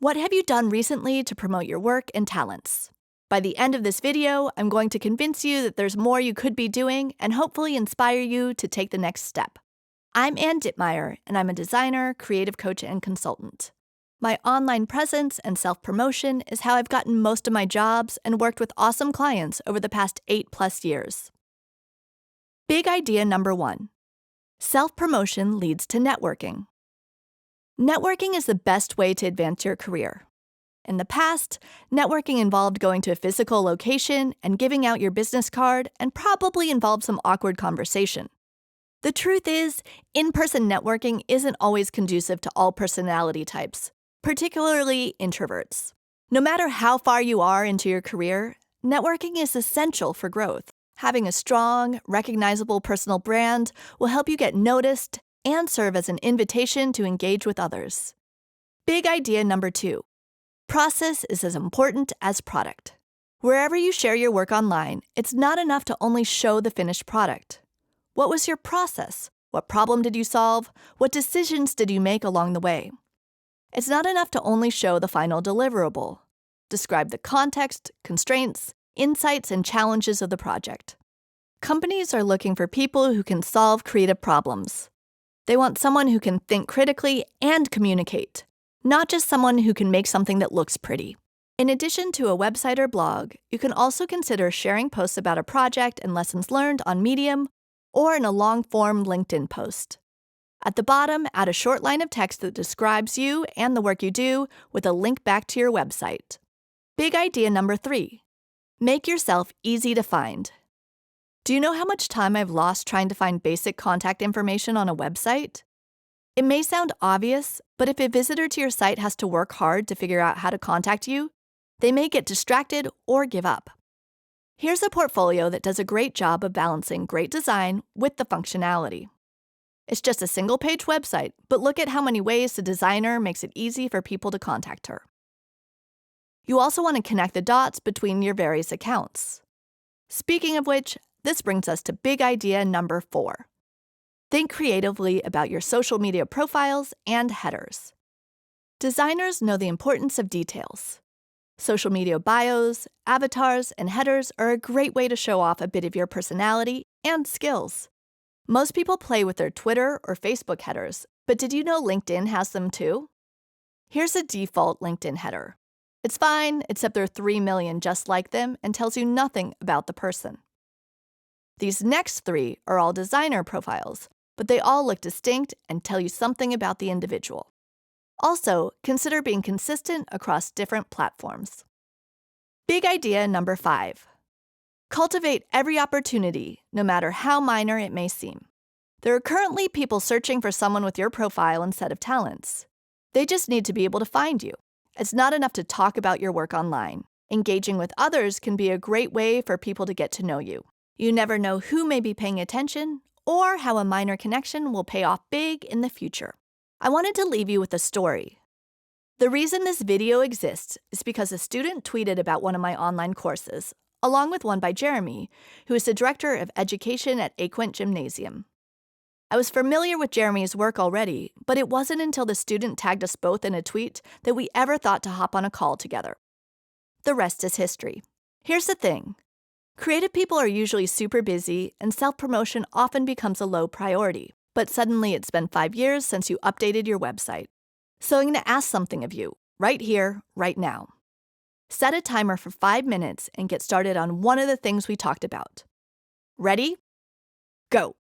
What have you done recently to promote your work and talents? By the end of this video, I'm going to convince you that there's more you could be doing and hopefully inspire you to take the next step. I'm Ann Dittmeyer, and I'm a designer, creative coach, and consultant. My online presence and self-promotion is how I've gotten most of my jobs and worked with awesome clients over the past 8+ years. Big idea number 1. Self-promotion leads to networking. Networking is the best way to advance your career. In the past, networking involved going to a physical location and giving out your business card and probably involved some awkward conversation. The truth is, in-person networking isn't always conducive to all personality types, particularly introverts. No matter how far you are into your career, networking is essential for growth. Having a strong, recognizable personal brand will help you get noticed and serve as an invitation to engage with others. Big idea number 2. Process is as important as product. Wherever you share your work online, it's not enough to only show the finished product. What was your process? What problem did you solve? What decisions did you make along the way? It's not enough to only show the final deliverable. Describe the context, constraints, insights, and challenges of the project. Companies are looking for people who can solve creative problems. They want someone who can think critically and communicate, not just someone who can make something that looks pretty. In addition to a website or blog, you can also consider sharing posts about a project and lessons learned on Medium or in a long-form LinkedIn post. At the bottom, add a short line of text that describes you and the work you do with a link back to your website. Big idea number 3. Make yourself easy to find. Do you know how much time I've lost trying to find basic contact information on a website? It may sound obvious, but if a visitor to your site has to work hard to figure out how to contact you, they may get distracted or give up. Here's a portfolio that does a great job of balancing great design with the functionality. It's just a single-page website, but look at how many ways the designer makes it easy for people to contact her. You also want to connect the dots between your various accounts. Speaking of which, this brings us to big idea number 4. Think creatively about your social media profiles and headers. Designers know the importance of details. Social media bios, avatars, and headers are a great way to show off a bit of your personality and skills. Most people play with their Twitter or Facebook headers, but did you know LinkedIn has them too? Here's a default LinkedIn header. It's fine, except there are 3 million just like them and tells you nothing about the person. These next 3 are all designer profiles, but they all look distinct and tell you something about the individual. Also, consider being consistent across different platforms. Big idea number 5. Cultivate every opportunity, no matter how minor it may seem. There are currently people searching for someone with your profile and set of talents. They just need to be able to find you. It's not enough to talk about your work online. Engaging with others can be a great way for people to get to know you. You never know who may be paying attention or how a minor connection will pay off big in the future. I wanted to leave you with a story. The reason this video exists is because a student tweeted about one of my online courses, along with one by Jeremy, who is the director of education at Aquint Gymnasium. I was familiar with Jeremy's work already, but it wasn't until the student tagged us both in a tweet that we ever thought to hop on a call together. The rest is history. Here's the thing. Creative people are usually super busy, and self-promotion often becomes a low priority. But suddenly it's been 5 years since you updated your website. So I'm going to ask something of you, right here, right now. Set a timer for 5 minutes and get started on one of the things we talked about. Ready? Go.